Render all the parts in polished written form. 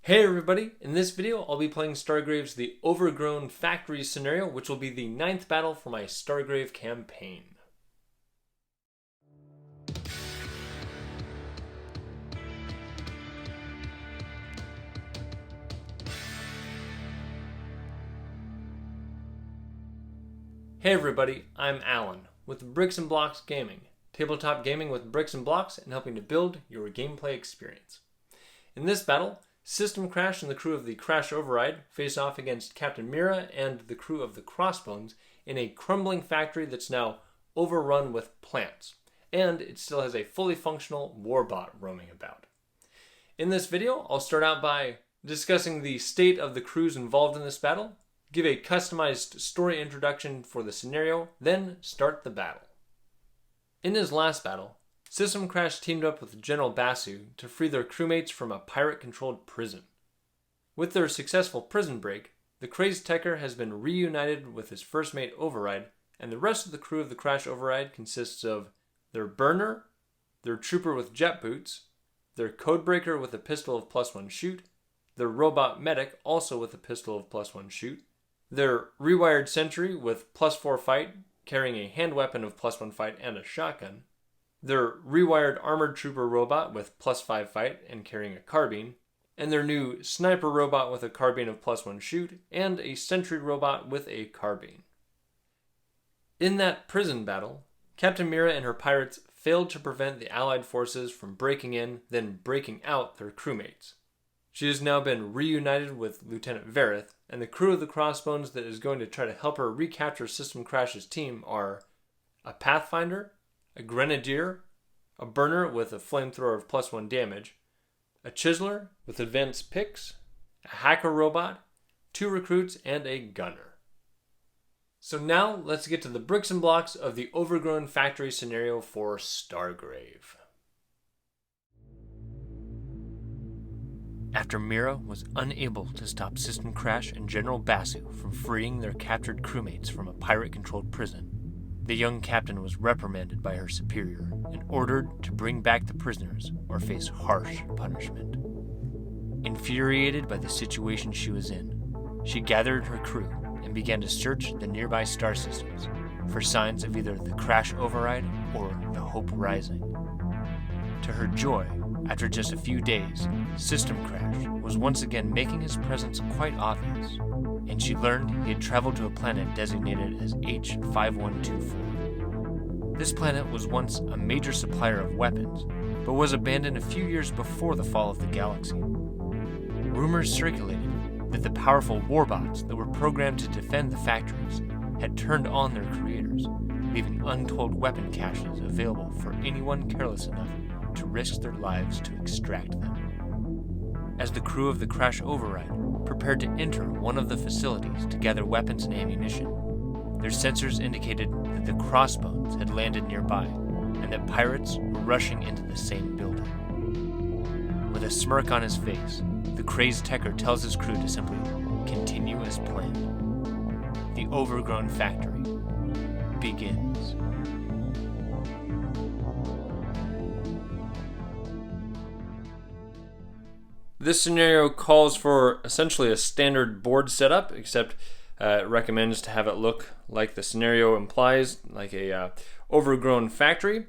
Hey everybody, in this video I'll be playing Stargrave's The Overgrown Factory scenario, which will be the 9th battle for my Stargrave campaign. Hey everybody, I'm Alan with Bricks and Blocks Gaming, tabletop gaming with bricks and blocks and helping to build your gameplay experience. In this battle, System Crash and the crew of the Crash Override face off against Captain Mira and the crew of the Crossbones in a crumbling factory that's now overrun with plants, and it still has a fully functional Warbot roaming about. In this video, I'll start out by discussing the state of the crews involved in this battle, give a customized story introduction for the scenario, then start the battle. In his last battle, System Crash teamed up with General Basu to free their crewmates from a pirate-controlled prison. With their successful prison break, the crazed Tekker has been reunited with his first mate Override, and the rest of the crew of the Crash Override consists of their burner, their trooper with jet boots, their codebreaker with a pistol of +1 shoot, their robot medic also with a pistol of +1 shoot, their rewired sentry with +4 fight, carrying a hand weapon of +1 fight and a shotgun, their rewired armored trooper robot with +5 fight and carrying a carbine, and their new sniper robot with a carbine of +1 shoot, and a sentry robot with a carbine. In that prison battle, Captain Mira and her pirates failed to prevent the Allied forces from breaking in, then breaking out their crewmates. She has now been reunited with Lieutenant Verith, and the crew of the Crossbones that is going to try to help her recapture System Crash's team are a Pathfinder, a Grenadier, a Burner with a flamethrower of +1 damage, a Chiseler with advanced picks, a Hacker robot, 2 recruits, and a Gunner. So now let's get to the bricks and blocks of the Overgrown Factory scenario for Stargrave. After Mira was unable to stop System Crash and General Basu from freeing their captured crewmates from a pirate-controlled prison, the young captain was reprimanded by her superior and ordered to bring back the prisoners or face harsh punishment. Infuriated by the situation she was in, she gathered her crew and began to search the nearby star systems for signs of either the Crash Override or the Hope Rising. To her joy, after just a few days, System Crash was once again making his presence quite obvious, and she learned he had traveled to a planet designated as H5124. This planet was once a major supplier of weapons, but was abandoned a few years before the fall of the galaxy. Rumors circulated that the powerful Warbots that were programmed to defend the factories had turned on their creators, leaving untold weapon caches available for anyone careless enough to risk their lives to extract them. As the crew of the Crash Override prepared to enter one of the facilities to gather weapons and ammunition, their sensors indicated that the Crossbones had landed nearby and that pirates were rushing into the same building. With a smirk on his face, the crazed Tekker tells his crew to simply continue as planned. The Overgrown Factory begins. This scenario calls for essentially a standard board setup, except it recommends to have it look like the scenario implies, like a overgrown factory.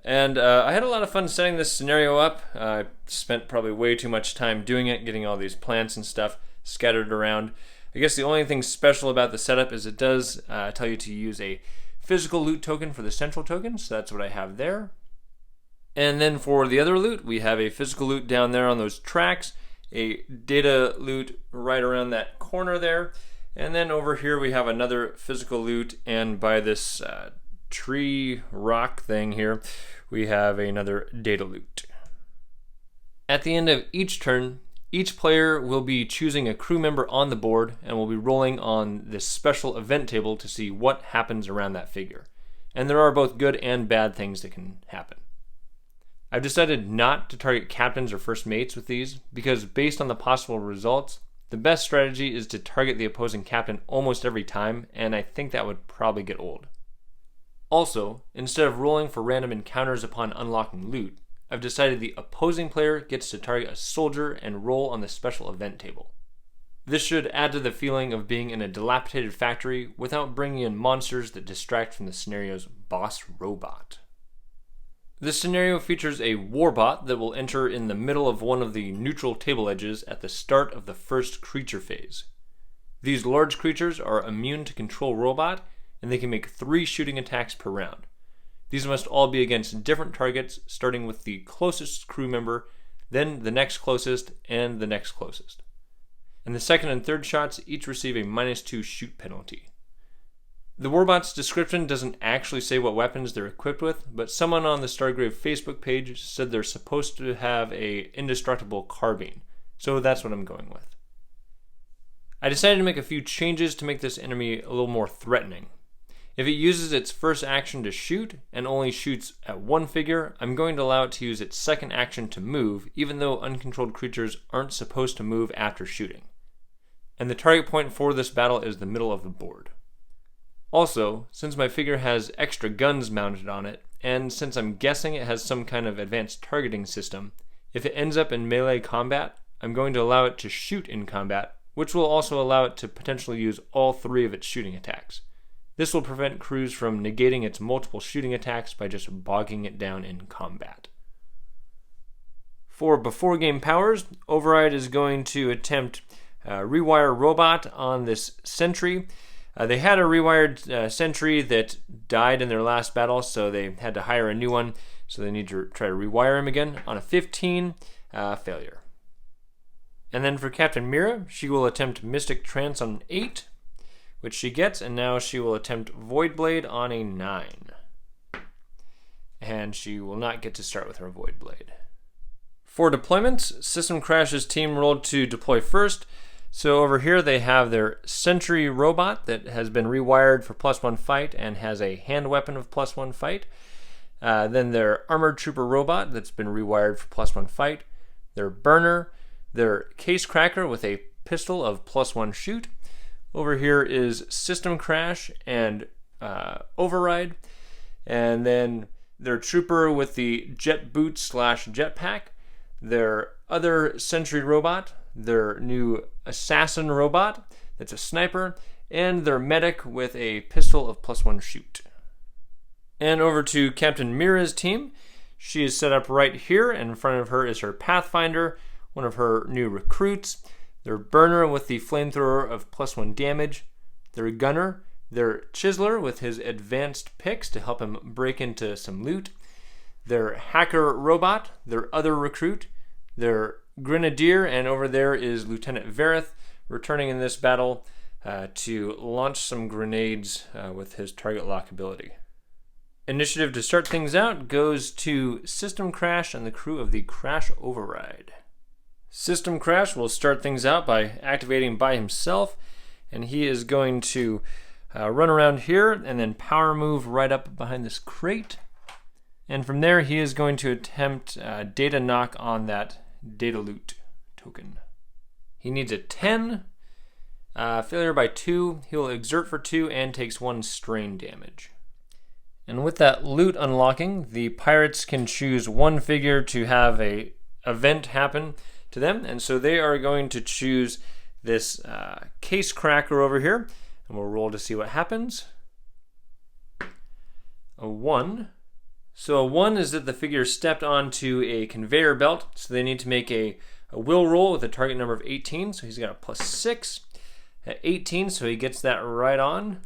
And I had a lot of fun setting this scenario up. I spent probably way too much time doing it, getting all these plants and stuff scattered around. I guess the only thing special about the setup is it does tell you to use a physical loot token for the central token, so that's what I have there. And then for the other loot, we have a physical loot down there on those tracks, a data loot right around that corner there, and then over here we have another physical loot, and by this tree rock thing here, we have another data loot. At the end of each turn, each player will be choosing a crew member on the board and will be rolling on this special event table to see what happens around that figure. And there are both good and bad things that can happen. I've decided not to target captains or first mates with these because based on the possible results, the best strategy is to target the opposing captain almost every time, and I think that would probably get old. Also, instead of rolling for random encounters upon unlocking loot, I've decided the opposing player gets to target a soldier and roll on the special event table. This should add to the feeling of being in a dilapidated factory without bringing in monsters that distract from the scenario's boss robot. This scenario features a Warbot that will enter in the middle of one of the neutral table edges at the start of the first creature phase. These large creatures are immune to control robot, and they can make 3 shooting attacks per round. These must all be against different targets, starting with the closest crew member, then the next closest, and the next closest. And the second and third shots each receive a -2 shoot penalty. The Warbot's description doesn't actually say what weapons they're equipped with, but someone on the Stargrave Facebook page said they're supposed to have a indestructible carbine, so that's what I'm going with. I decided to make a few changes to make this enemy a little more threatening. If it uses its first action to shoot and only shoots at one figure, I'm going to allow it to use its second action to move, even though uncontrolled creatures aren't supposed to move after shooting. And the target point for this battle is the middle of the board. Also, since my figure has extra guns mounted on it, and since I'm guessing it has some kind of advanced targeting system, if it ends up in melee combat, I'm going to allow it to shoot in combat, which will also allow it to potentially use all 3 of its shooting attacks. This will prevent crews from negating its multiple shooting attacks by just bogging it down in combat. For before game powers, Override is going to attempt Rewire Robot on this Sentry. They had a rewired Sentry that died in their last battle, so they had to hire a new one, so they need to try to rewire him again. On a 15, failure. And then for Captain Mira, she will attempt Mystic Trance on an 8, which she gets, and now she will attempt Void Blade on a 9. And she will not get to start with her Void Blade. For deployments, System Crash's team rolled to deploy first. So over here they have their Sentry Robot that has been rewired for +1 fight and has a hand weapon of +1 fight. Then their Armored Trooper Robot that's been rewired for +1 fight. Their Burner, their Casecracker with a pistol of +1 shoot. Over here is System Crash and Override. And then their Trooper with the Jet Boot / Jetpack. Their other Sentry Robot, their new Assassin Robot that's a sniper, and their Medic with a pistol of +1 shoot. And over to Captain Mira's team. She is set up right here, and in front of her is her Pathfinder, one of her new recruits, their Burner with the flamethrower of +1 damage, their Gunner, their Chiseler with his advanced picks to help him break into some loot, their Hacker Robot, their other recruit, their Grenadier, and over there is Lieutenant Verith, returning in this battle to launch some grenades with his target lock ability. Initiative to start things out goes to System Crash and the crew of the Crash Override. System Crash will start things out by activating by himself, and he is going to run around here and then power move right up behind this crate. And from there he is going to attempt data knock on that data loot token. He needs a 10, failure by 2, he will exert for 2 and takes 1 strain damage. And with that loot unlocking, the pirates can choose one figure to have a event happen to them, and so they are going to choose this Casecracker over here, and we'll roll to see what happens. A 1. So a 1 is that the figure stepped onto a conveyor belt, so they need to make a will roll with a target number of 18, so he's got a +6 at 18, so he gets that right on.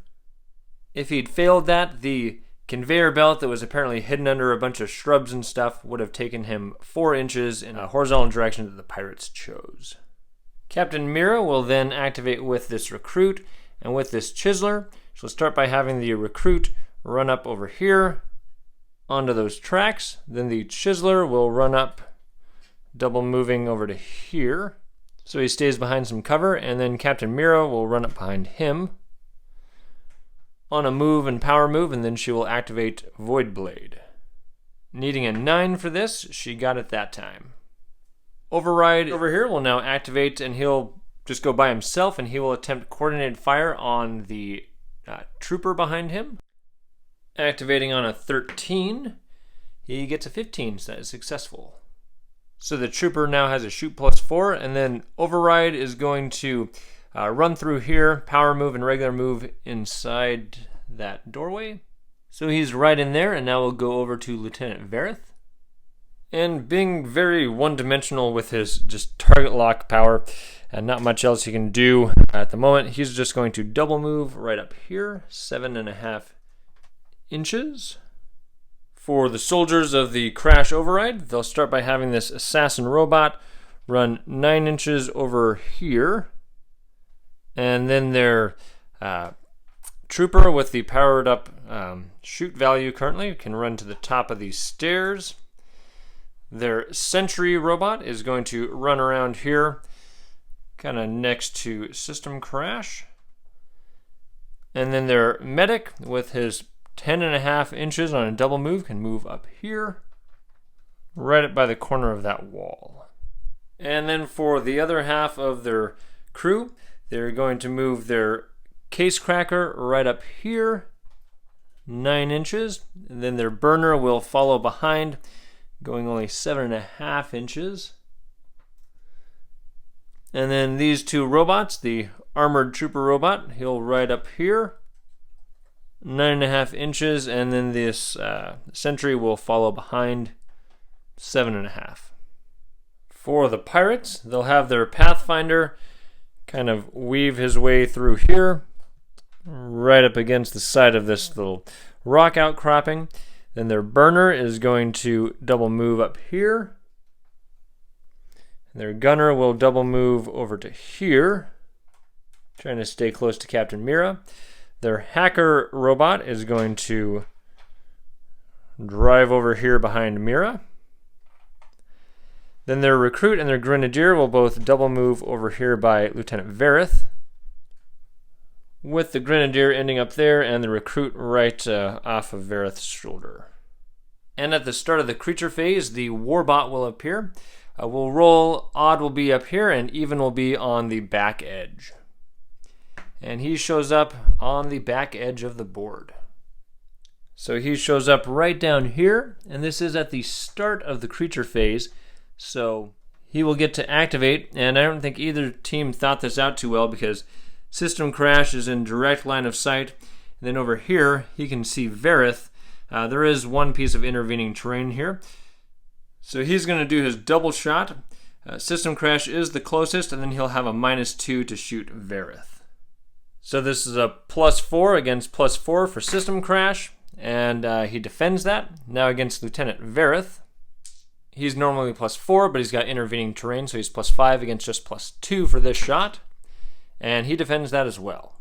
If he'd failed that, the conveyor belt that was apparently hidden under a bunch of shrubs and stuff would have taken him 4 inches in a horizontal direction that the pirates chose. Captain Mira will then activate with this recruit and with this chiseler. So let's start by having the recruit run up over here onto those tracks. Then the chiseler will run up, double moving over to here. So he stays behind some cover, and then Captain Mira will run up behind him on a move and power move, and then she will activate Void Blade. Needing a 9 for this, she got it that time. Override over here will now activate, and he'll just go by himself, and he will attempt coordinated fire on the trooper behind him. Activating on a 13, he gets a 15, so that is successful. So the trooper now has a shoot +4, and then Override is going to run through here, power move and regular move inside that doorway. So he's right in there, and now we'll go over to Lieutenant Verith. And being very one-dimensional with his just target lock power, and not much else he can do at the moment, he's just going to double move right up here, 7.5 inches. For the soldiers of the Crash Override, they'll start by having this assassin robot run 9 inches over here. And then their trooper with the powered up shoot value currently can run to the top of these stairs. Their Sentry robot is going to run around here, kind of next to System Crash. And then their medic with his 10.5 inches on a double move can move up here, right up by the corner of that wall. And then for the other half of their crew, they're going to move their Casecracker right up here, 9 inches. And then their burner will follow behind, going only 7.5 inches. And then these two robots, the Armored Trooper robot, he'll right up here, 9.5 inches, and then this Sentry will follow behind, 7.5. For the pirates, they'll have their Pathfinder kind of weave his way through here, right up against the side of this little rock outcropping. Then their burner is going to double move up here. Their gunner will double move over to here, trying to stay close to Captain Mira. Their hacker robot is going to drive over here behind Mira. Then their recruit and their grenadier will both double move over here by Lieutenant Verith, with the grenadier ending up there and the recruit right off of Verith's shoulder. And at the start of the creature phase, the Warbot will appear. We'll roll, odd will be up here, and even will be on the back edge. And he shows up on the back edge of the board. So he shows up right down here, and this is at the start of the creature phase, so he will get to activate, and I don't think either team thought this out too well because System Crash is in direct line of sight, and then over here he can see Verith. There is one piece of intervening terrain here. So he's going to do his double shot. System Crash is the closest, and then he'll have a -2 to shoot Verith. So this is a +4 against +4 for System Crash, and he defends that. Now against Lieutenant Verith, he's normally +4, but he's got intervening terrain, so he's +5 against just +2 for this shot, and he defends that as well.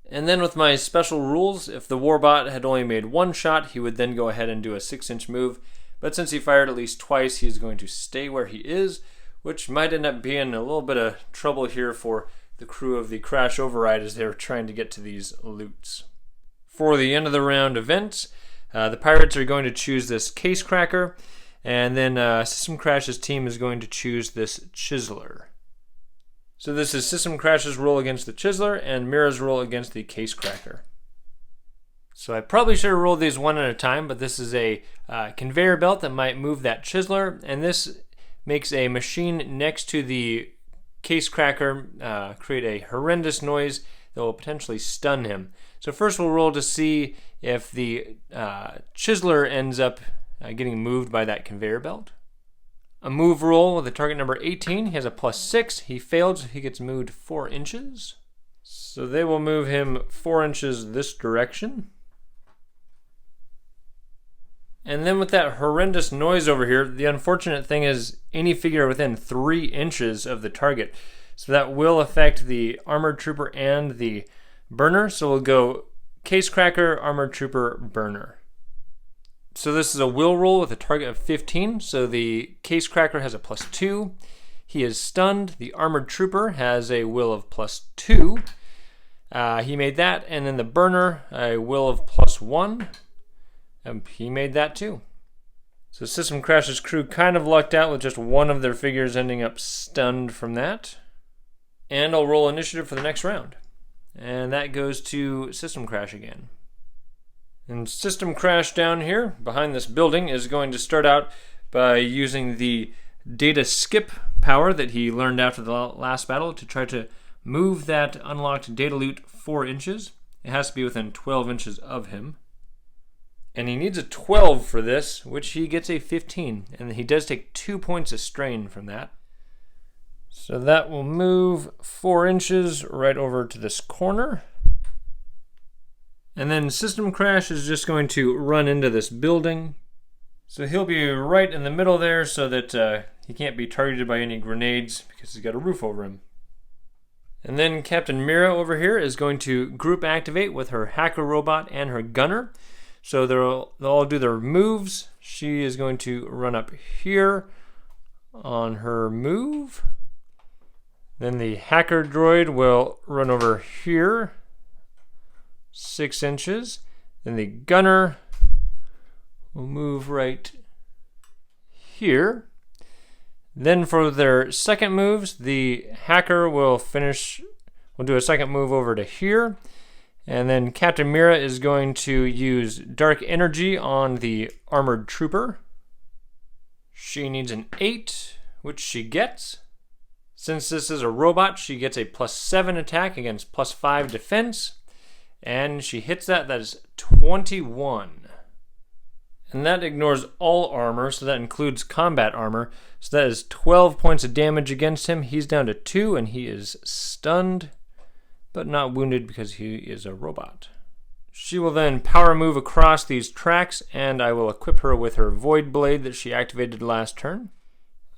And then with my special rules, if the Warbot had only made one shot, he would then go ahead and do a 6-inch move, but since he fired at least twice, he's going to stay where he is, which might end up being a little bit of trouble here for the crew of the Crash Override as they were trying to get to these loots. For the end of the round events, the pirates are going to choose this Casecracker, and then System Crash's team is going to choose this Chiseler. So this is System Crash's roll against the Chiseler and Mira's roll against the Casecracker. So I probably should have rolled these one at a time, but this is a conveyor belt that might move that Chiseler, and this makes a machine next to the Casecracker create a horrendous noise that will potentially stun him. So first we'll roll to see if the Chiseler ends up getting moved by that conveyor belt. A move roll with a target number 18. He has a +6. He failed, so he gets moved 4 inches. So they will move him 4 inches this direction. And then with that horrendous noise over here, the unfortunate thing is any figure within 3 inches of the target. So that will affect the Armored Trooper and the Burner. So we'll go Casecracker, Armored Trooper, Burner. So this is a will roll with a target of 15. So the Casecracker has a +2. He is stunned. The Armored Trooper has a will of +2. He made that. And then the Burner, a will of +1. He made that too. So System Crash's crew kind of lucked out with just one of their figures ending up stunned from that. And I'll roll initiative for the next round. And that goes to System Crash again. And System Crash down here behind this building is going to start out by using the data skip power that he learned after the last battle to try to move that unlocked data loot 4 inches. It has to be within 12 inches of him. And he needs a 12 for this, which he gets a 15. And he does take 2 points of strain from that. So that will move 4 inches right over to this corner. And then System Crash is just going to run into this building. So he'll be right in the middle there so that he can't be targeted by any grenades because he's got a roof over him. And then Captain Mira over here is going to group activate with her hacker robot and her gunner. So they'll all do their moves. She is going to run up here on her move. Then the hacker droid will run over here 6 inches. Then the gunner will move right here. Then for their second moves, the hacker will do a second move over to here. And then Captain Mira is going to use dark energy on the armored trooper. She needs an 8, which she gets. Since this is a robot, she gets a +7 attack against +5 defense. And she hits that. That is 21. And that ignores all armor, so that includes combat armor. So that is 12 points of damage against him. He's down to 2, and he is stunned, but not wounded because he is a robot. She will then power move across these tracks, and I will equip her with her Void Blade that she activated last turn.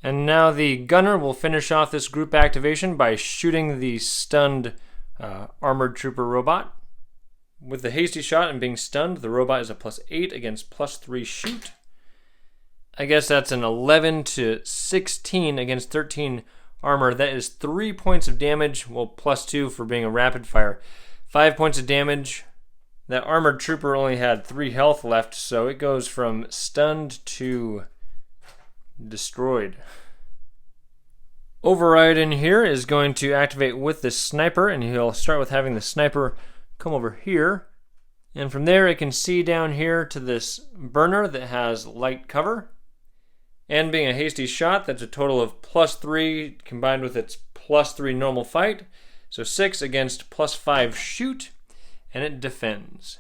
And now the gunner will finish off this group activation by shooting the stunned armored trooper robot. With the hasty shot and being stunned, the robot is a +8 against +3 shoot. I guess that's an 11 to 16 against 13 armor. That is 3 points of damage, well, +2 for being a rapid fire. 5 points of damage. That armored trooper only had 3 health left, so it goes from stunned to destroyed. Override in here is going to activate with the sniper, and he'll start with having the sniper come over here, and from there it can see down here to this burner that has light cover, and being a hasty shot, that's a total of +3 combined with its +3 normal fight, so 6 against +5 shoot, and it defends.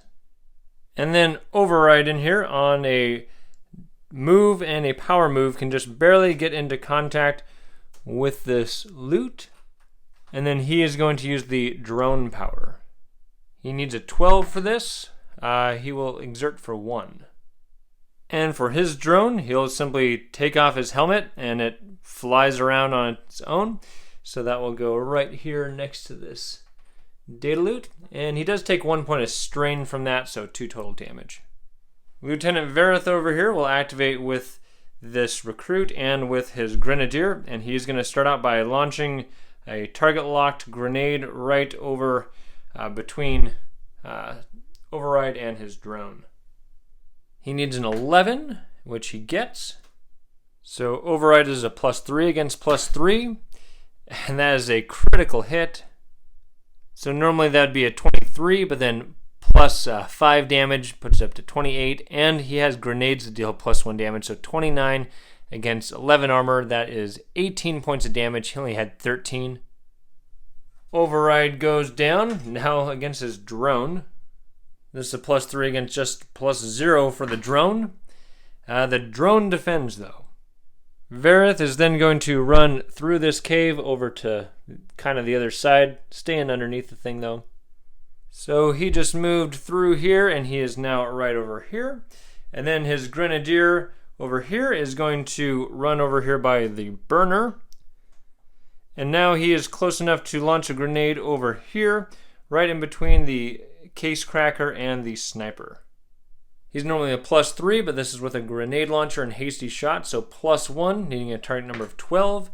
And then Override in here on a move and a power move can just barely get into contact with this loot, and then he is going to use the drone power. He needs a 12 for this. He will exert for 1. And for his drone, he'll simply take off his helmet and it flies around on its own. So that will go right here next to this data loot. And he does take 1 point of strain from that, so 2 total damage. Lieutenant Verith over here will activate with this recruit and with his grenadier. And he's going to start out by launching a target-locked grenade right over between Override and his drone. He needs an 11, which he gets. So Override is a +3 against +3, and that is a critical hit. So normally that would be a 23, but then +5 damage puts it up to 28, and he has grenades that deal +1 damage, so 29 against 11 armor. That is 18 points of damage. He only had 13. Override goes down, now against his drone. This is a +3 against just +0 for the drone. The drone defends, though. Verith is then going to run through this cave over to kind of the other side, staying underneath the thing, though. So he just moved through here, and he is now right over here. And then his grenadier over here is going to run over here by the burner. And now he is close enough to launch a grenade over here, right in between the Casecracker and the sniper. He's normally a +3, but this is with a grenade launcher and hasty shot, so +1, needing a target number of 12.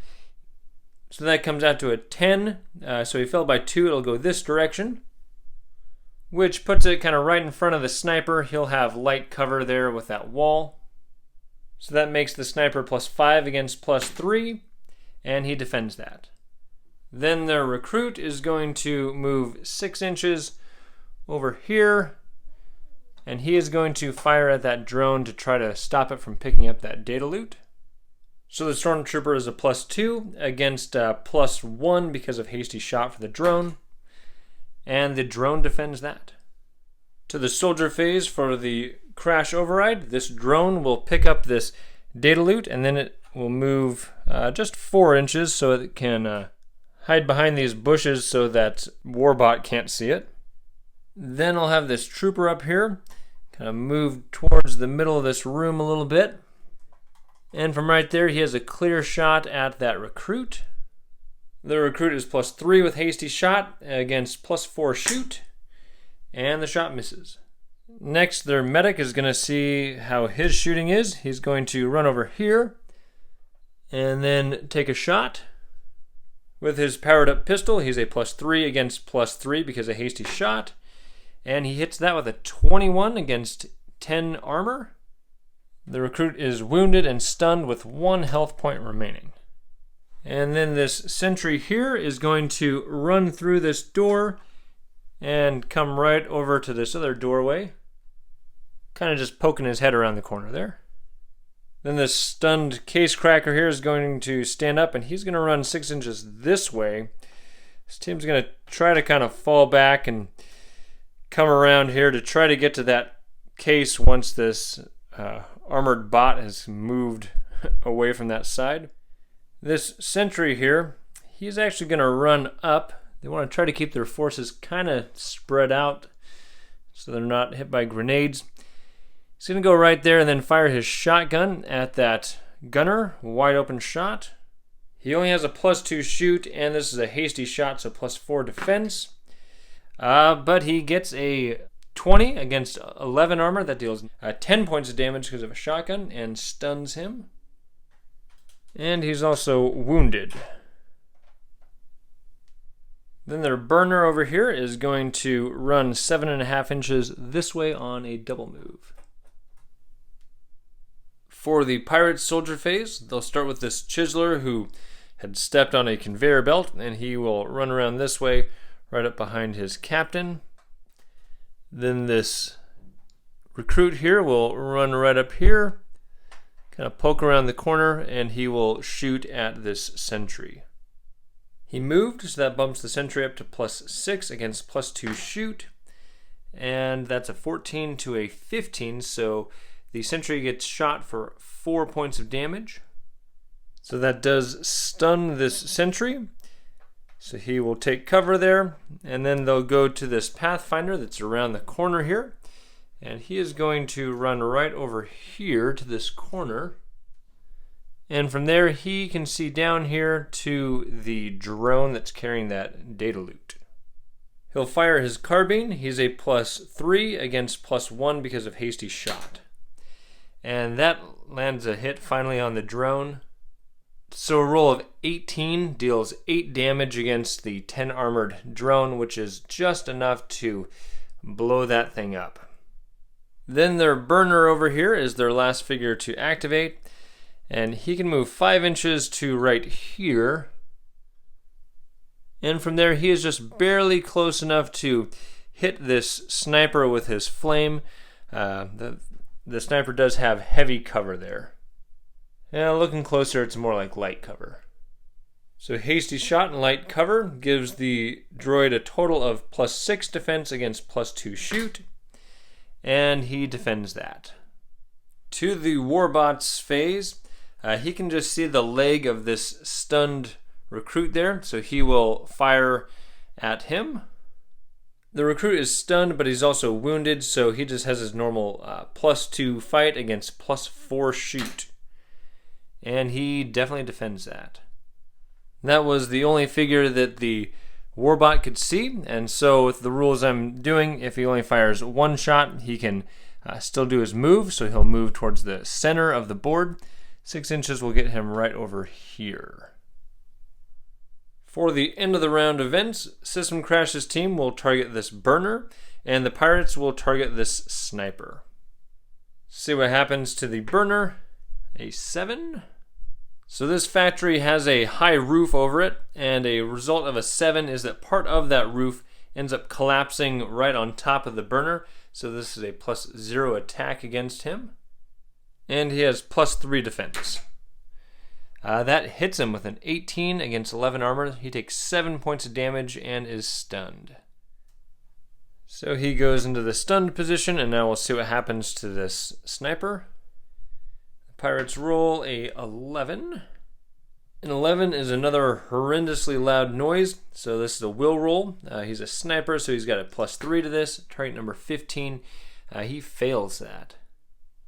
So that comes out to a 10. So he fell by 2, it'll go this direction, which puts it kind of right in front of the sniper. He'll have light cover there with that wall. So that makes the sniper +5 against +3, and he defends that. Then their recruit is going to move 6 inches over here, and he is going to fire at that drone to try to stop it from picking up that data loot. So the Stormtrooper is a +2 against +1 because of hasty shot for the drone, and the drone defends that. To the soldier phase for the crash override, this drone will pick up this data loot, and then it will move just 4 inches so it can hide behind these bushes so that Warbot can't see it. Then I'll have this trooper up here, kind of move towards the middle of this room a little bit. And from right there, he has a clear shot at that recruit. The recruit is +3 with hasty shot against +4 shoot, and the shot misses. Next, their medic is going to see how his shooting is. He's going to run over here and then take a shot. With his powered up pistol, he's a +3 against +3 because of hasty shot. And he hits that with a 21 against 10 armor. The recruit is wounded and stunned with 1 health point remaining. And then this sentry here is going to run through this door and come right over to this other doorway. Kind of just poking his head around the corner there. Then this stunned Casecracker here is going to stand up, and he's going to run 6 inches this way. This team's going to try to kind of fall back and come around here to try to get to that case once this armored bot has moved away from that side. This sentry here, he's actually going to run up. They want to try to keep their forces kind of spread out so they're not hit by grenades. He's going to go right there and then fire his shotgun at that gunner. Wide open shot. He only has a +2 shoot, and this is a hasty shot, so +4 defense. But he gets a 20 against 11 armor. That deals 10 points of damage because of a shotgun and stuns him. And he's also wounded. Then their burner over here is going to run 7.5 inches this way on a double move. For the pirate soldier phase, they'll start with this chiseler who had stepped on a conveyor belt, and he will run around this way right up behind his captain. Then this recruit here will run right up here, kind of poke around the corner, and he will shoot at this sentry. He moved, so that bumps the sentry up to +6 against +2 shoot, and that's a 14 to a 15, so the sentry gets shot for 4 points of damage. So that does stun this sentry. So he will take cover there, and then they'll go to this Pathfinder that's around the corner here. And he is going to run right over here to this corner. And from there, he can see down here to the drone that's carrying that data loot. He'll fire his carbine. He's a +3 against +1 because of hasty shot. And that lands a hit finally on the drone. So a roll of 18 deals 8 damage against the 10 armored drone, which is just enough to blow that thing up. Then their burner over here is their last figure to activate, and he can move 5 inches to right here. And from there, he is just barely close enough to hit this sniper with his flame. The sniper does have heavy cover there. And looking closer, it's more like light cover. So hasty shot and light cover gives the droid a total of +6 defense against +2 shoot. And he defends that. To the Warbot's phase, he can just see the leg of this stunned recruit there, so he will fire at him. The recruit is stunned, but he's also wounded, so he just has his normal +2 fight against +4 shoot. And he definitely defends that. That was the only figure that the Warbot could see, and so with the rules I'm doing, if he only fires 1 shot, he can still do his move, so he'll move towards the center of the board. 6 inches will get him right over here. For the end of the round events, System Crash's team will target this burner, and the pirates will target this sniper. See what happens to the burner. A 7. So this factory has a high roof over it, and a result of a 7 is that part of that roof ends up collapsing right on top of the burner. So this is a +0 attack against him. And he has +3 defense. That hits him with an 18 against 11 armor. He takes 7 points of damage and is stunned. So he goes into the stunned position, and now we'll see what happens to this sniper. The pirates roll a 11. An 11 is another horrendously loud noise, so this is a will roll. He's a sniper, so he's got a +3 to this. Target number 15, he fails that.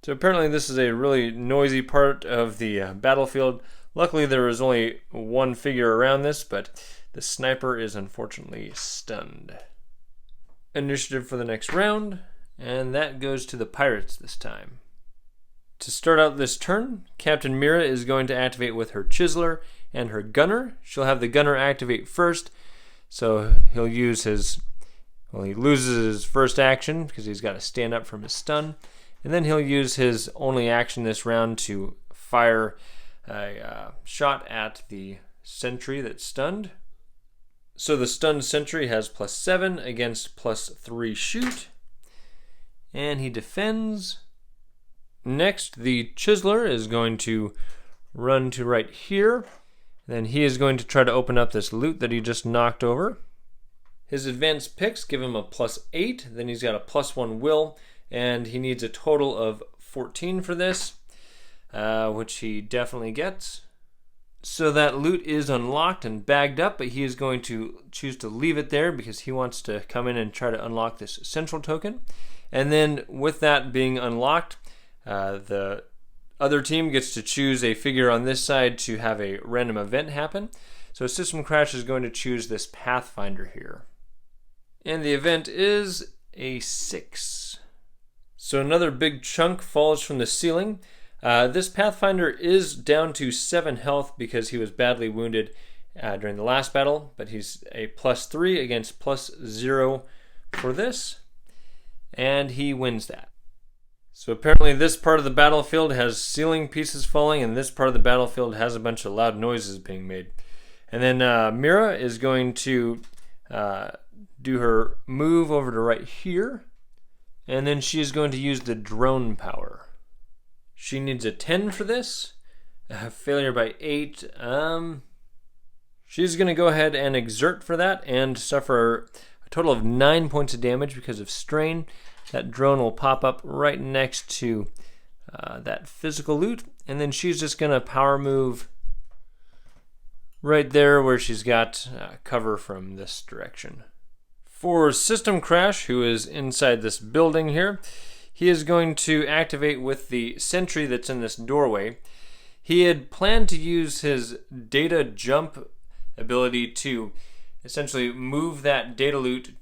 So apparently this is a really noisy part of the battlefield. Luckily there was only one figure around this, but the sniper is unfortunately stunned. Initiative for the next round, and that goes to the pirates this time. To start out this turn, Captain Mira is going to activate with her Chiseler and her Gunner. She'll have the Gunner activate first, so he'll use his, he loses his first action because he's got to stand up from his stun, and then he'll use his only action this round to fire a shot at the Sentry that's stunned. So the stunned Sentry has +7 against +3 shoot, and he defends. Next, the Chiseler is going to run to right here. Then he is going to try to open up this loot that he just knocked over. His advanced picks give him a +8. Then he's got a +1 will, and he needs a total of 14 for this, which he definitely gets. So that loot is unlocked and bagged up, but he is going to choose to leave it there because he wants to come in and try to unlock this central token. And then with that being unlocked, the other team gets to choose a figure on this side to have a random event happen. So System Crash is going to choose this Pathfinder here. And the event is a 6. So another big chunk falls from the ceiling. This Pathfinder is down to 7 health because he was badly wounded during the last battle, but he's a +3 against +0 for this, and he wins that. So apparently this part of the battlefield has ceiling pieces falling, and this part of the battlefield has a bunch of loud noises being made. And then Mira is going to do her move over to right here, and then she is going to use the drone power. She needs a 10 for this. Failure by 8. She's going to go ahead and exert for that and suffer a total of 9 points of damage because of strain. That drone will pop up right next to that physical loot. And then she's just going to power move right there where she's got cover from this direction. For System Crash, who is inside this building here, he is going to activate with the Sentry that's in this doorway. He had planned to use his data jump ability to essentially move that data loot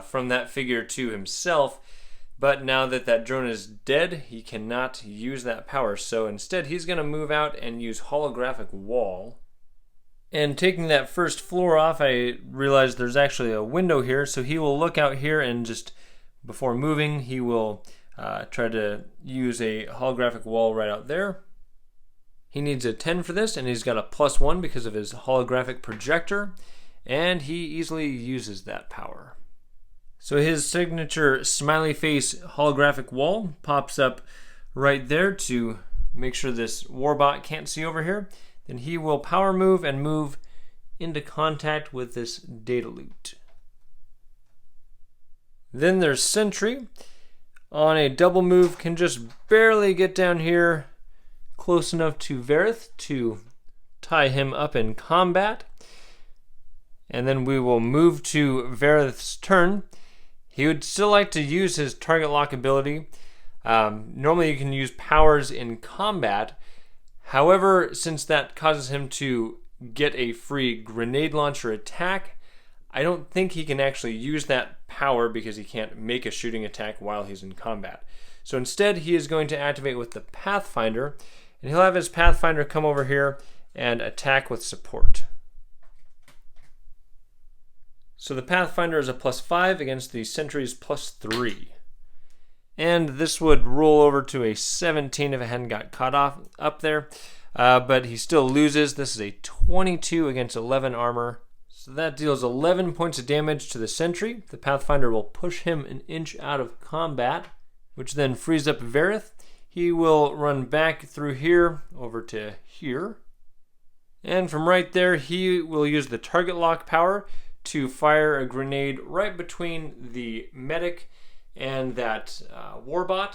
from that figure to himself, but now that that drone is dead, he cannot use that power. So instead, he's going to move out and use Holographic Wall. And taking that first floor off, I realized there's actually a window here, so he will look out here and just, before moving, he will try to use a holographic wall right out there. He needs a 10 for this, and he's got a +1 because of his holographic projector, and he easily uses that power. So his signature smiley face holographic wall pops up right there to make sure this Warbot can't see over here. Then he will power move and move into contact with this data loot. Then there's Sentry. On a double move, can just barely get down here close enough to Verith to tie him up in combat. And then we will move to Verith's turn. He would still like to use his target lock ability. Normally you can use powers in combat. However, since that causes him to get a free grenade launcher attack, I don't think he can actually use that power because he can't make a shooting attack while he's in combat. So instead, he is going to activate with the Pathfinder, and he'll have his Pathfinder come over here and attack with support. So the Pathfinder is a +5 against the Sentry's +3. And this would roll over to a 17 if it hadn't got caught off up there. But he still loses. This is a 22 against 11 armor. So that deals 11 points of damage to the Sentry. The Pathfinder will push him an inch out of combat, which then frees up Verith. He will run back through here over to here. And from right there, he will use the target lock power to fire a grenade right between the medic and that Warbot.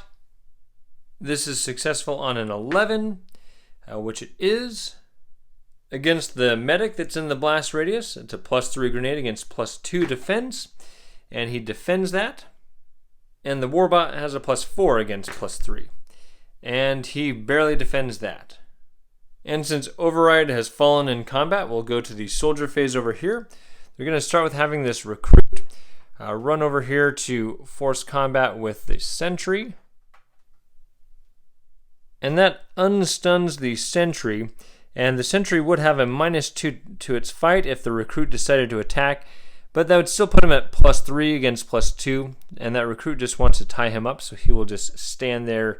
This is successful on an 11, which it is. Against the medic that's in the blast radius, it's a +3 grenade against +2 defense, and he defends that. And the Warbot has a +4 against +3, and he barely defends that. And since Override has fallen in combat, we'll go to the soldier phase over here. They're going to start with having this recruit run over here to force combat with the Sentry. And that unstuns the Sentry. And the Sentry would have a -2 to its fight if the recruit decided to attack, but that would still put him at +3 against +2, and that recruit just wants to tie him up, so he will just stand there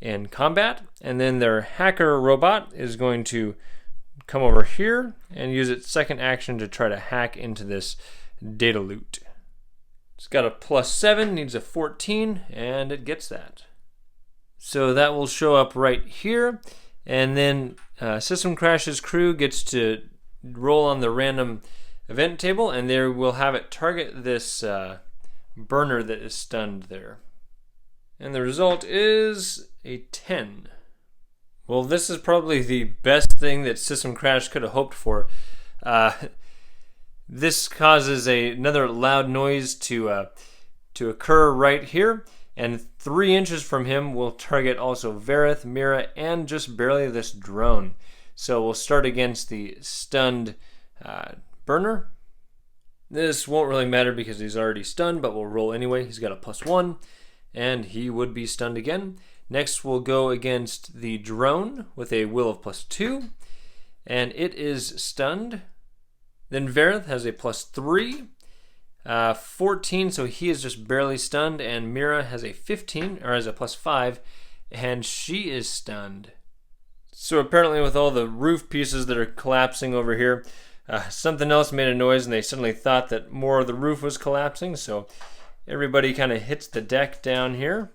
in combat. And then their hacker robot is going to come over here and use its second action to try to hack into this data loot. It's got a +7, needs a 14, and it gets that. So that will show up right here. And then System Crash's crew gets to roll on the random event table, and there we'll have it target this burner that is stunned there. And the result is a 10. Well, this is probably the best thing that System Crash could have hoped for. This causes another loud noise to occur right here. And 3 inches from him will target also Verith, Mira, and just barely this drone. So we'll start against the stunned burner. This won't really matter because he's already stunned, but we'll roll anyway. He's got a +1, and he would be stunned again. Next we'll go against the drone with a will of +2, and it is stunned. Then Verith has a +3. 14, so he is just barely stunned, and Mira has a 15, or has a +5, and she is stunned. So apparently with all the roof pieces that are collapsing over here, something else made a noise, and they suddenly thought that more of the roof was collapsing, so everybody kind of hits the deck down here.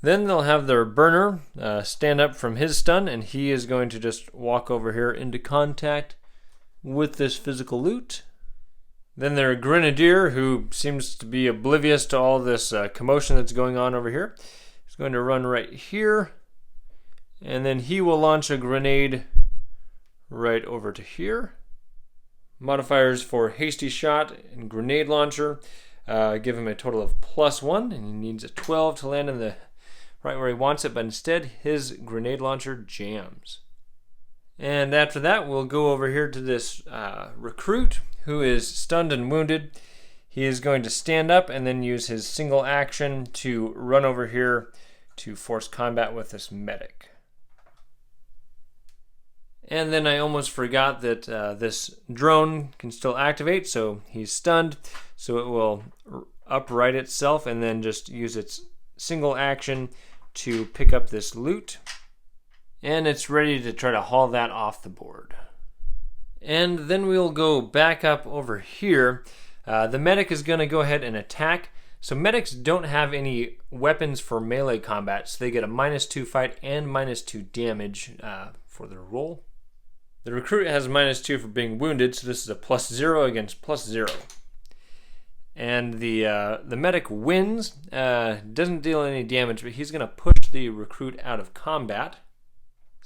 Then they'll have their burner stand up from his stun, and he is going to just walk over here into contact with this physical loot. Then their grenadier, who seems to be oblivious to all this commotion that's going on over here, is going to run right here, and then he will launch a grenade right over to here. Modifiers for hasty shot and grenade launcher give him a total of +1, and he needs a 12 to land in the right where he wants it, but instead his grenade launcher jams. And after that, we'll go over here to this recruit who is stunned and wounded. He is going to stand up and then use his single action to run over here to force combat with this medic. And then I almost forgot that this drone can still activate, so he's stunned, so it will upright itself and then just use its single action to pick up this loot. And it's ready to try to haul that off the board. And then we'll go back up over here. The medic is going to go ahead and attack. So medics don't have any weapons for melee combat, so they get a -2 fight and -2 damage for their roll. The recruit has -2 for being wounded, so this is a +0 against +0. And the medic wins, doesn't deal any damage, but he's going to push the recruit out of combat.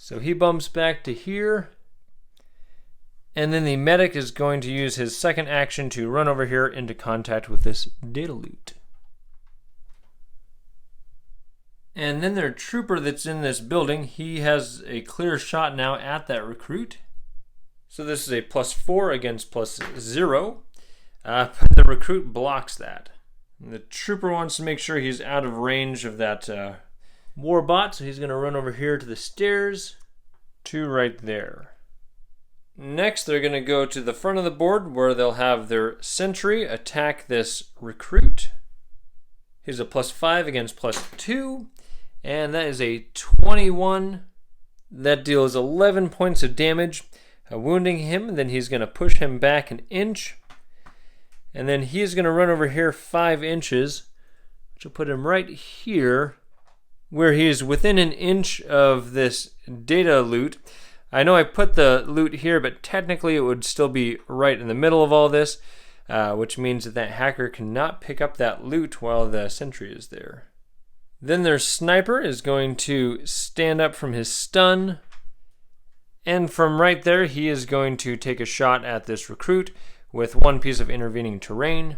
So he bumps back to here, and then the medic is going to use his second action to run over here into contact with this data loot. And then their trooper that's in this building, he has a clear shot now at that recruit. So this is a +4 against +0. But the recruit blocks that. And the trooper wants to make sure he's out of range of that Warbot, so he's going to run over here to the stairs to right there. Next, they're going to go to the front of the board where they'll have their Sentry attack this recruit. He's a +5 against +2, and that is a 21. That deals 11 points of damage, wounding him. Then he's going to push him back an inch. And then he's going to run over here 5 inches, which will put him right here, where he is within an inch of this data loot. I know I put the loot here, but technically it would still be right in the middle of all this, which means that that hacker cannot pick up that loot while the sentry is there. Then their sniper is going to stand up from his stun, and from right there he is going to take a shot at this recruit with 1 piece of intervening terrain.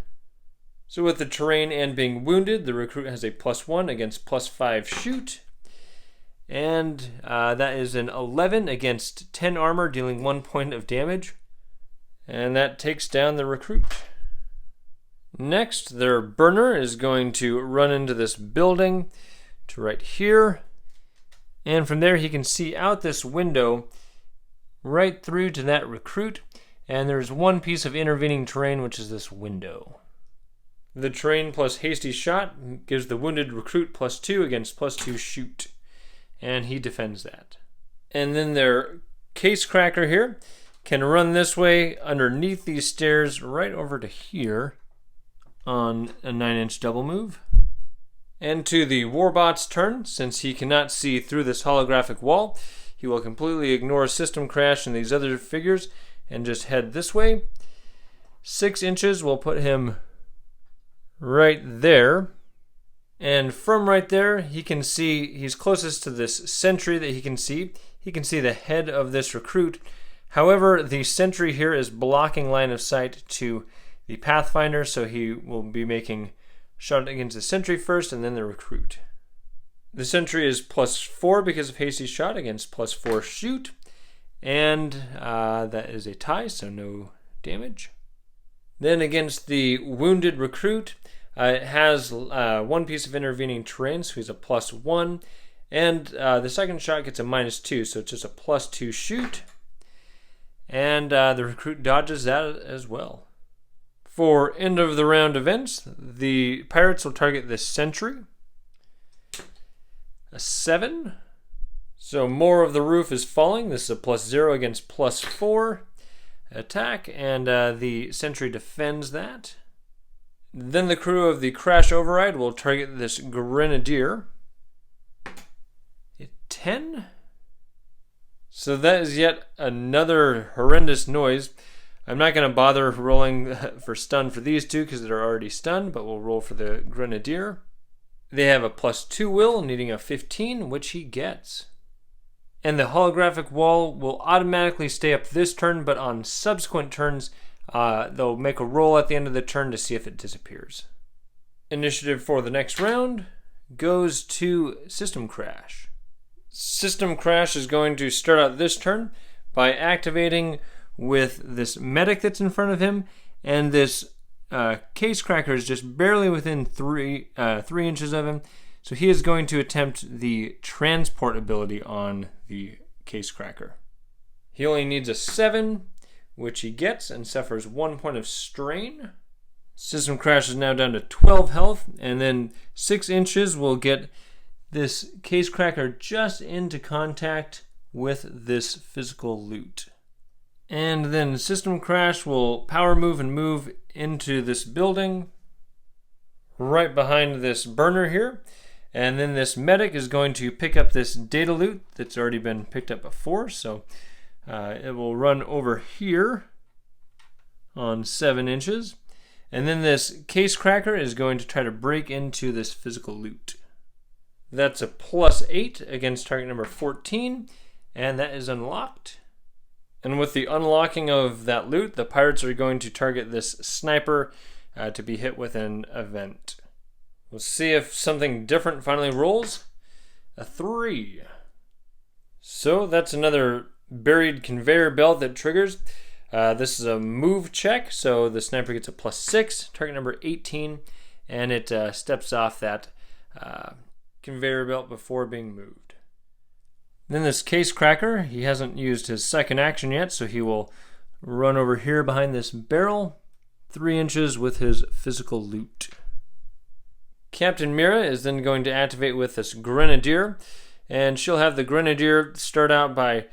So with the terrain and being wounded, the recruit has a +1 against +5 shoot. And that is an 11 against 10 armor, dealing 1 point of damage. And that takes down the recruit. Next, their burner is going to run into this building to right here. And from there he can see out this window right through to that recruit. And there's 1 piece of intervening terrain, which is this window. The terrain plus hasty shot gives the wounded recruit +2 against +2 shoot. And he defends that. And then their Casecracker here can run this way underneath these stairs right over to here on a 9-inch double move. And to the Warbot's turn, since he cannot see through this holographic wall, he will completely ignore System Crash and these other figures and just head this way. 6 inches will put him right there. And from right there, he can see, he's closest to this sentry that he can see. He can see the head of this recruit. However, the sentry here is blocking line of sight to the Pathfinder, so he will be making shot against the sentry first and then the recruit. The sentry is +4 because of hasty shot against +4 shoot. And that is a tie, so no damage. Then against the wounded recruit, it has 1 piece of intervening terrain, so he's a +1. And the second shot gets a -2, so it's just a +2 shoot. And the recruit dodges that as well. For end of the round events, the pirates will target this sentry. A 7. So more of the roof is falling. This is a +0 against +4 attack, and the sentry defends that. Then the crew of the Crash Override will target this Grenadier. A 10. So that is yet another horrendous noise. I'm not going to bother rolling for stun for these two because they're already stunned, but we'll roll for the Grenadier. They have a +2 will, needing a 15, which he gets. And the holographic wall will automatically stay up this turn, but on subsequent turns, they'll make a roll at the end of the turn to see if it disappears. Initiative for the next round goes to System Crash. System Crash is going to start out this turn by activating with this medic that's in front of him, and this Casecracker is just barely within 3 inches of him. So he is going to attempt the transport ability on the Casecracker. He only needs a 7, which he gets, and suffers 1 point of strain. System Crash is now down to 12 health, and then 6 inches will get this Casecracker just into contact with this physical loot. And then System Crash will power move and move into this building right behind this burner here. And then this medic is going to pick up this data loot that's already been picked up before. So it will run over here on 7 inches. And then this Casecracker is going to try to break into this physical loot. That's a +8 against target number 14. And that is unlocked. And with the unlocking of that loot, the pirates are going to target this sniper to be hit with an event. We'll see if something different finally rolls. A 3. So that's another buried conveyor belt that triggers. This is a move check, so the sniper gets a +6, target number 18, and it steps off that conveyor belt before being moved. Then this Casecracker, he hasn't used his second action yet, so he will run over here behind this barrel, 3 inches with his physical loot. Captain Mira is then going to activate with this Grenadier, And she'll have the Grenadier start out by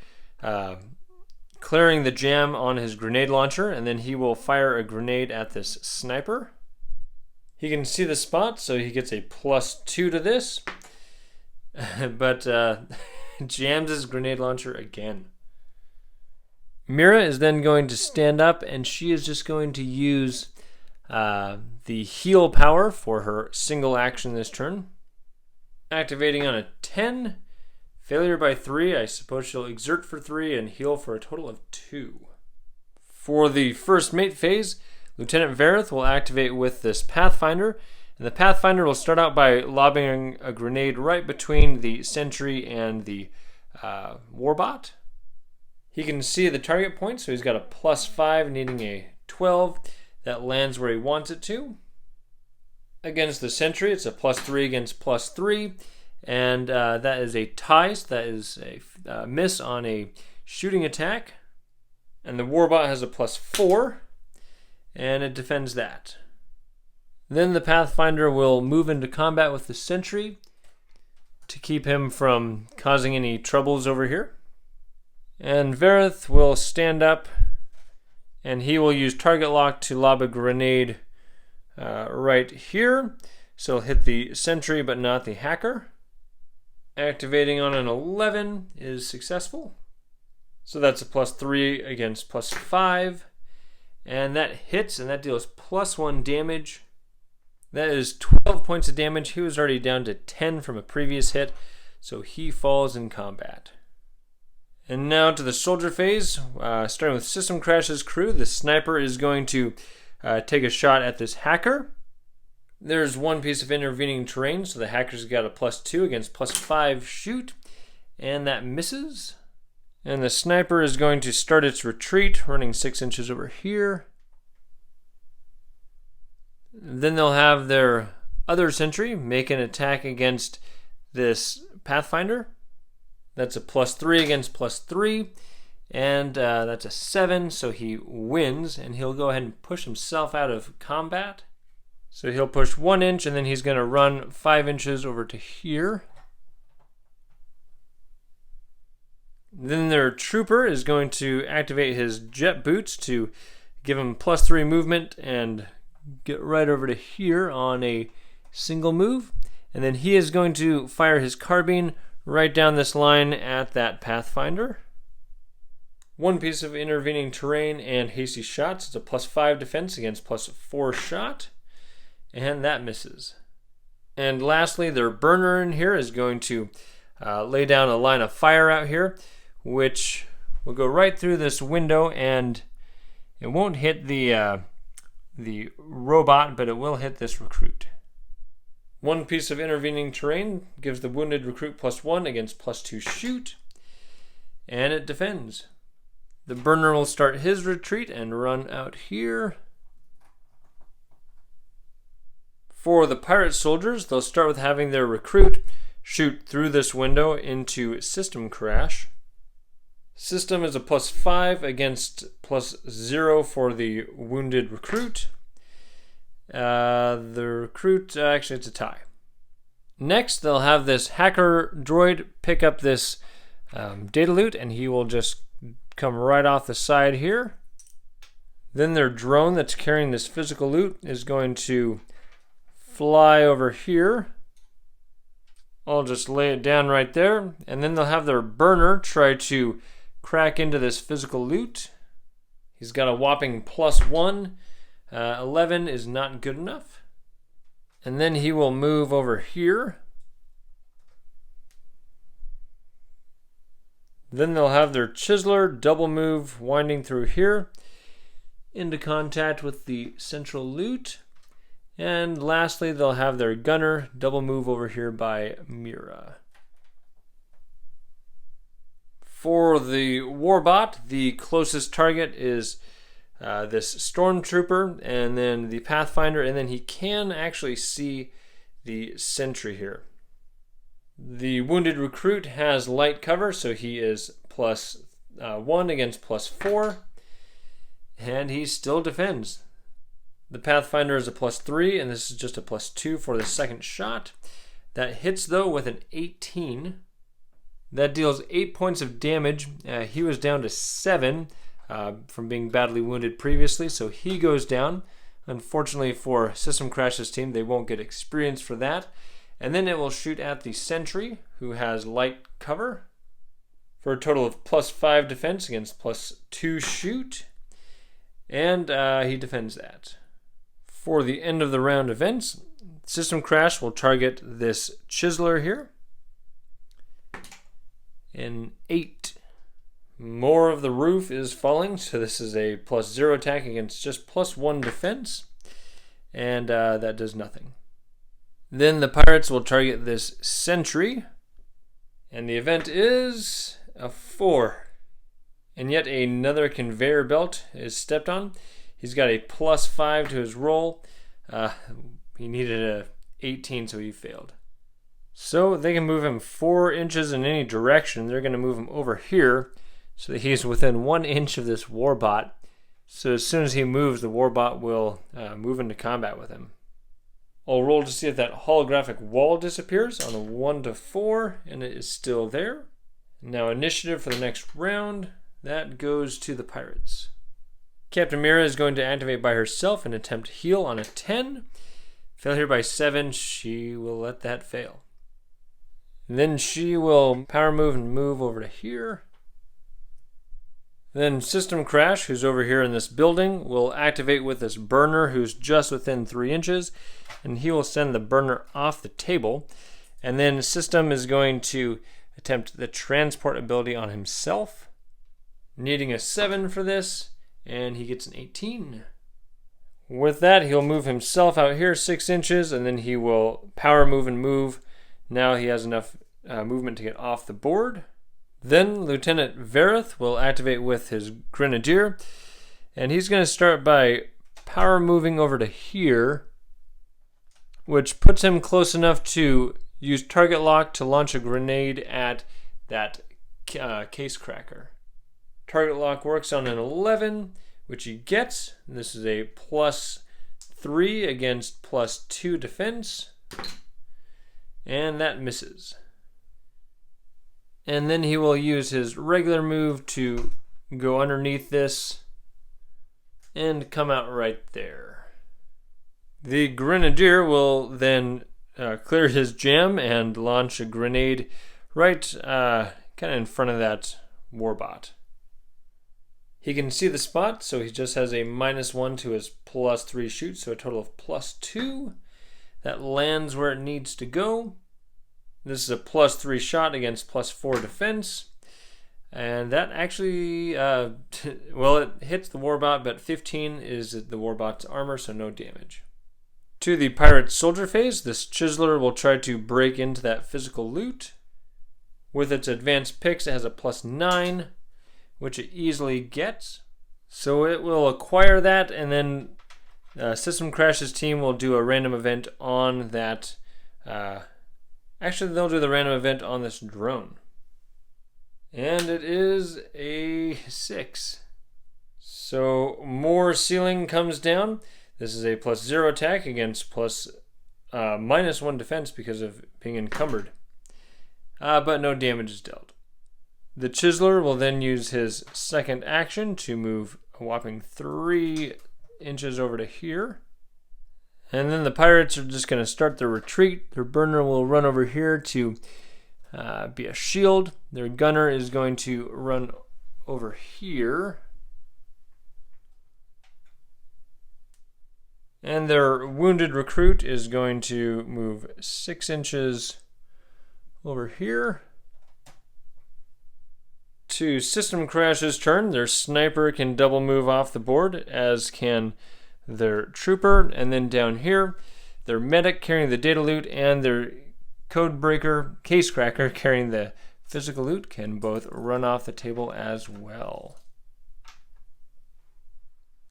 clearing the jam on his grenade launcher, and then he will fire a grenade at this sniper. He can see the spot, so he gets a +2 to this, but jams his grenade launcher again. Mira is then going to stand up, and she is just going to use the heal power for her single action this turn. Activating on a 10, failure by 3, I suppose she'll exert for 3 and heal for a total of 2. For the first mate phase, Lieutenant Vareth will activate with this Pathfinder, and the Pathfinder will start out by lobbing a grenade right between the Sentry and the Warbot. He can see the target point, so he's got a +5, needing a 12. That lands where he wants it to. Against the Sentry, it's a +3 against +3, and that is a tie, so that is a miss on a shooting attack. And the Warbot has a +4, and it defends that. Then the Pathfinder will move into combat with the Sentry to keep him from causing any troubles over here. And Vareth will stand up, and he will use target lock to lob a grenade right here. So he'll hit the Sentry but not the hacker. Activating on an 11 is successful. So that's a +3 against +5. And that hits, and that deals +1 damage. That is 12 points of damage. He was already down to 10 from a previous hit, so he falls in combat. And now to the soldier phase, starting with System Crash's crew. The sniper is going to take a shot at this hacker. There's one piece of intervening terrain, so the hacker's got a +2 against +5 shoot, and that misses. And the sniper is going to start its retreat, running 6 inches over here. Then they'll have their other Sentry make an attack against this Pathfinder. That's a +3 against +3, and that's a 7, so he wins, and he'll go ahead and push himself out of combat. So he'll push 1 inch, and then he's going to run 5 inches over to here. Then their trooper is going to activate his jet boots to give him +3 movement and get right over to here on a single move. And then he is going to fire his carbine right down this line at that Pathfinder. One piece of intervening terrain and hasty shots. It's a +5 defense against +4 shot. And that misses. And lastly, their burner in here is going to lay down a line of fire out here, which will go right through this window, and it won't hit the robot, but it will hit this recruit. One piece of intervening terrain gives the wounded recruit +1 against +2 shoot, and it defends. The burner will start his retreat and run out here. For the pirate soldiers, they'll start with having their recruit shoot through this window into System Crash. System is a +5 against +0 for the wounded recruit. The recruit, actually it's a tie. Next, they'll have this hacker droid pick up this data loot, and he will just come right off the side here. Then their drone that's carrying this physical loot is going to fly over here. I'll just lay it down right there, and then they'll have their burner try to crack into this physical loot. He's got a whopping +1. 11 is not good enough. And then he will move over here. Then they'll have their chiseler double move winding through here into contact with the central loot. And lastly, they'll have their gunner double move over here by Mira. For the Warbot, the closest target is this Stormtrooper, and then the Pathfinder, and then he can actually see the Sentry here. The wounded recruit has light cover, so he is +1 against +4, and he still defends. The Pathfinder is a +3, and this is just a +2 for the second shot. That hits, though, with an 18. That deals 8 points of damage. He was down to 7 from being badly wounded previously, so he goes down. Unfortunately for System Crash's team, they won't get experience for that. And then it will shoot at the Sentry, who has light cover, for a total of +5 defense against +2 shoot. And he defends that. For the end of the round events, System Crash will target this Chiseler here. An 8. More of the roof is falling, so this is a +0 attack against just +1 defense. And that does nothing. Then the pirates will target this Sentry. And the event is a 4. And yet another conveyor belt is stepped on. He's got a +5 to his roll. He needed a 18, so he failed. So they can move him 4 inches in any direction. They're going to move him over here so that he's within 1 inch of this Warbot. So as soon as he moves, the Warbot will move into combat with him. I'll roll to see if that holographic wall disappears on a 1 to 4, and it is still there. Now initiative for the next round. That goes to the pirates. Captain Mira is going to activate by herself and attempt heal on a 10. Failure by 7, she will let that fail. Then she will power move and move over to here. Then System Crash, who's over here in this building, will activate with this burner who's just within 3 inches, and he will send the burner off the table. And then System is going to attempt the transport ability on himself, needing a 7 for this, and he gets an 18. With that, he'll move himself out here 6 inches, and then he will power move and move. Now he has enough movement to get off the board. Then Lieutenant Verith will activate with his Grenadier, and he's going to start by power moving over to here, which puts him close enough to use target lock to launch a grenade at that Casecracker. Target lock works on an 11, which he gets. This is a +3 against +2 defense, and that misses. And then he will use his regular move to go underneath this and come out right there. The Grenadier will then clear his jam and launch a grenade right kind of in front of that Warbot. He can see the spot, so he just has a -1 to his +3 shoot, so a total of +2. That lands where it needs to go. This is a +3 shot against +4 defense. And that actually, well, it hits the Warbot, but 15 is the Warbot's armor, so no damage. To the pirate soldier phase, this Chiseler will try to break into that physical loot. With its advanced picks, it has a +9, which it easily gets. So it will acquire that, and then System Crash's team will do a random event on that. Actually, they'll do the random event on this drone. And it is a 6. So more ceiling comes down. This is a +0 attack against -1 defense because of being encumbered. But no damage is dealt. The Chiseler will then use his second action to move a whopping 3 inches over to here. And then the pirates are just going to start their retreat. Their burner will run over here to be a shield. Their gunner is going to run over here. And their wounded recruit is going to move 6 inches over here. To System Crash's turn, their sniper can double move off the board, as can their trooper. And then down here, their medic carrying the data loot and their codebreaker Casecracker carrying the physical loot can both run off the table as well.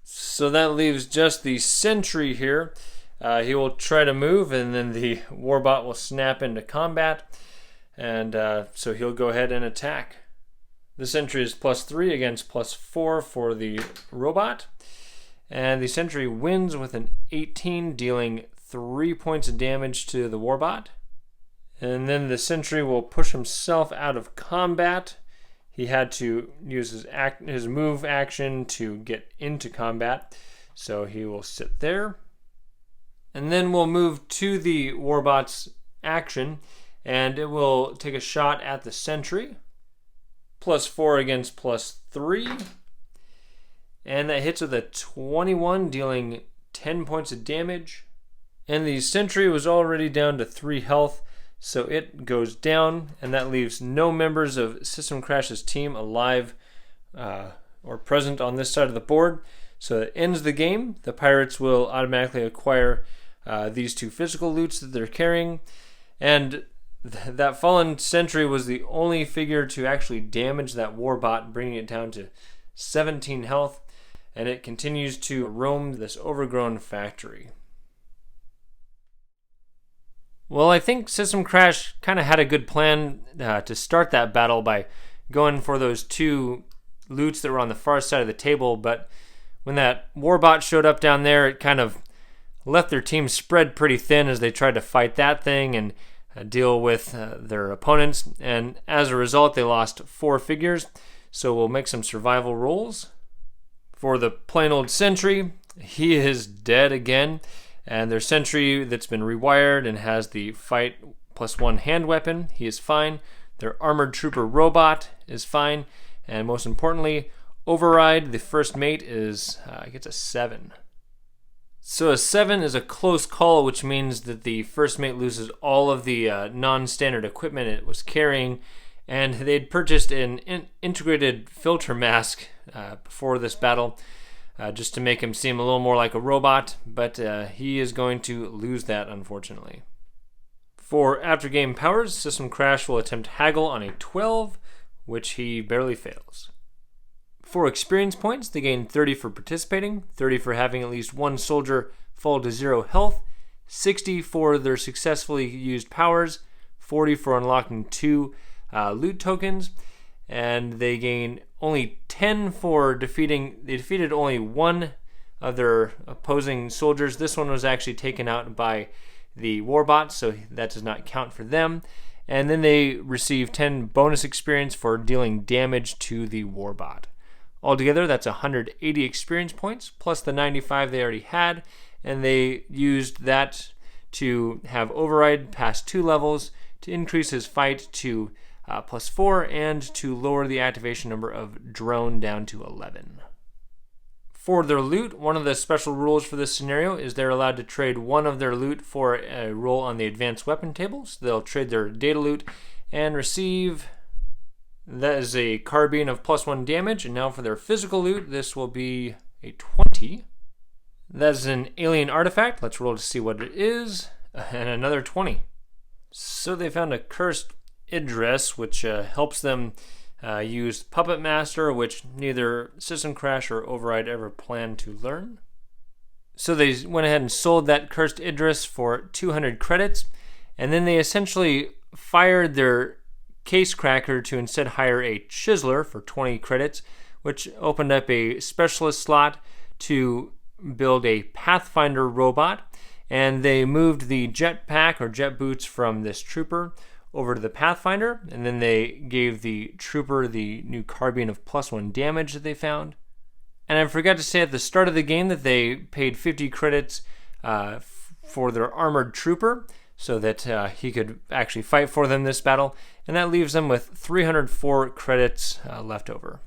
So that leaves just the Sentry here. He will try to move, and then the Warbot will snap into combat, and so he'll go ahead and attack. The Sentry is +3 against +4 for the robot, and the Sentry wins with an 18, dealing 3 points of damage to the Warbot. And then the Sentry will push himself out of combat. He had to use his move action to get into combat, so he will sit there. And then we'll move to the Warbot's action, and it will take a shot at the Sentry. +4 against +3. And that hits with a 21, dealing 10 points of damage. And the Sentry was already down to 3 health, so it goes down, and that leaves no members of System Crash's team alive or present on this side of the board. So it ends the game. The pirates will automatically acquire these 2 physical loots that they're carrying. And that fallen Sentry was the only figure to actually damage that Warbot, bringing it down to 17 health. And it continues to roam this overgrown factory. Well, I think System Crash kind of had a good plan to start that battle by going for those 2 loots that were on the far side of the table, but when that Warbot showed up down there, it kind of left their team spread pretty thin as they tried to fight that thing and deal with their opponents, and as a result, they lost 4 figures, so we'll make some survival rolls. For the plain old Sentry, he is dead again. And their Sentry that's been rewired and has the fight +1 hand weapon, he is fine. Their Armored Trooper Robot is fine. And most importantly, Override, the first mate, gets a 7. So a 7 is a close call, which means that the first mate loses all of the non-standard equipment it was carrying. And they'd purchased an integrated filter mask before this battle, just to make him seem a little more like a robot, but he is going to lose that, unfortunately. For after-game powers, System Crash will attempt Haggle on a 12, which he barely fails. For experience points, they gain 30 for participating, 30 for having at least 1 soldier fall to 0 health, 60 for their successfully used powers, 40 for unlocking 2 loot tokens, and they gain only 10 for they defeated only 1 of their opposing soldiers. This one was actually taken out by the Warbot, so that does not count for them. And then they receive 10 bonus experience for dealing damage to the Warbot. Altogether, that's 180 experience points, plus the 95 they already had, and they used that to have Override pass 2 levels, to increase his fight to +4, and to lower the activation number of drone down to 11. For their loot, one of the special rules for this scenario is they're allowed to trade 1 of their loot for a roll on the advanced weapon table. So they'll trade their data loot and receive, that is a Carbine of +1 damage. And now for their physical loot, this will be a 20. That is an alien artifact. Let's roll to see what it is. And another 20. So they found a cursed Idris, which helps them use Puppet Master, which neither System Crash or Override ever planned to learn. So they went ahead and sold that cursed Idris for 200 credits, and then they essentially fired their Casecracker to instead hire a Chiseler for 20 credits, which opened up a specialist slot to build a Pathfinder robot, and they moved the jetpack or jet boots from this trooper over to the Pathfinder, and then they gave the trooper the new Carbine of +1 damage that they found. And I forgot to say at the start of the game that they paid 50 credits for their Armored Trooper, so that he could actually fight for them this battle, and that leaves them with 304 credits left over.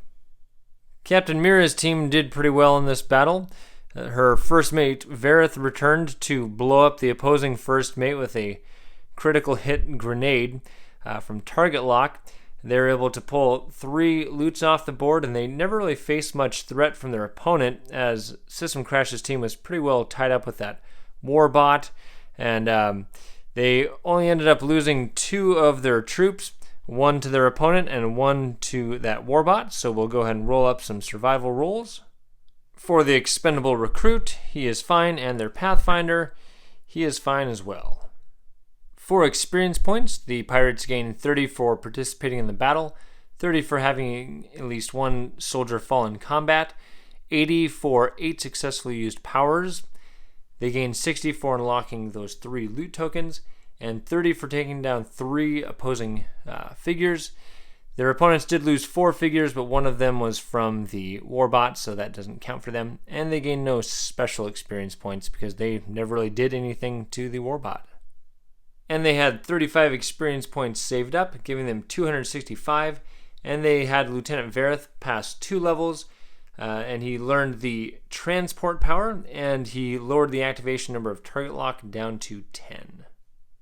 Captain Mira's team did pretty well in this battle. Her first mate, Vareth, returned to blow up the opposing first mate with a critical hit grenade from target lock. They were able to pull 3 loots off the board, and they never really faced much threat from their opponent, as System Crash's team was pretty well tied up with that Warbot, and they only ended up losing 2 of their troops, 1 to their opponent and 1 to that Warbot. So we'll go ahead and roll up some survival rolls. For the expendable recruit, he is fine, and their Pathfinder, he is fine as well. For experience points, the pirates gain 30 for participating in the battle, 30 for having at least 1 soldier fall in combat, 80 for 8 successfully used powers. They gain 60 for unlocking those 3 loot tokens, and 30 for taking down 3 opposing figures. Their opponents did lose 4 figures, but one of them was from the Warbot, so that doesn't count for them. And they gained no special experience points because they never really did anything to the Warbot. And they had 35 experience points saved up, giving them 265. And they had Lieutenant Verith pass 2 levels, and he learned the transport power, and he lowered the activation number of target lock down to 10.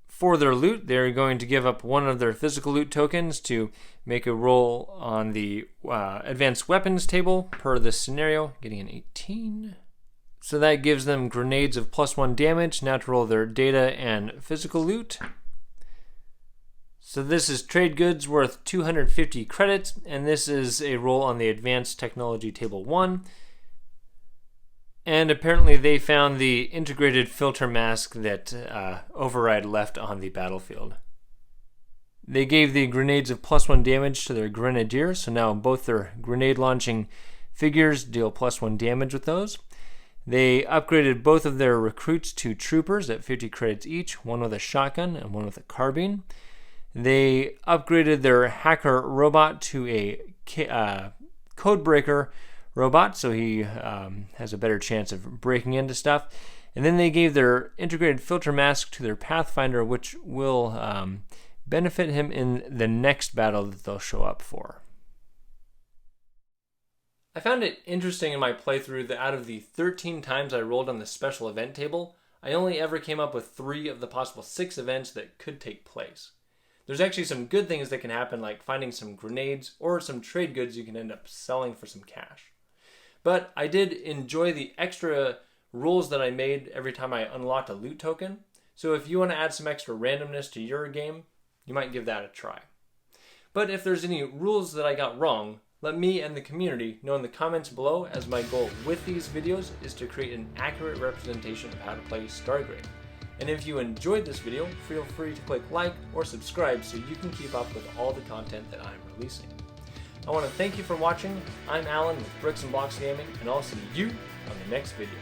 For their loot, they're going to give up one of their physical loot tokens to make a roll on the advanced weapons table per this scenario, getting an 18. So that gives them grenades of +1 damage, now to roll their data and physical loot. So this is trade goods worth 250 credits, and this is a roll on the advanced technology table 1. And apparently they found the integrated filter mask that Override left on the battlefield. They gave the grenades of +1 damage to their grenadier, so now both their grenade launching figures deal +1 damage with those. They upgraded both of their recruits to troopers at 50 credits each, one with a shotgun and one with a carbine. They upgraded their hacker robot to a codebreaker robot, so he has a better chance of breaking into stuff. And then they gave their integrated filter mask to their Pathfinder, which will benefit him in the next battle that they'll show up for. I found it interesting in my playthrough that out of the 13 times I rolled on the special event table, I only ever came up with 3 of the possible 6 events that could take place. There's actually some good things that can happen, like finding some grenades or some trade goods you can end up selling for some cash. But I did enjoy the extra rules that I made every time I unlocked a loot token, so if you want to add some extra randomness to your game, you might give that a try. But if there's any rules that I got wrong, let me and the community know in the comments below, as my goal with these videos is to create an accurate representation of how to play Stargrave. And if you enjoyed this video, feel free to click like or subscribe so you can keep up with all the content that I'm releasing. I want to thank you for watching. I'm Alan with Bricks and Blocks Gaming, and I'll see you on the next video.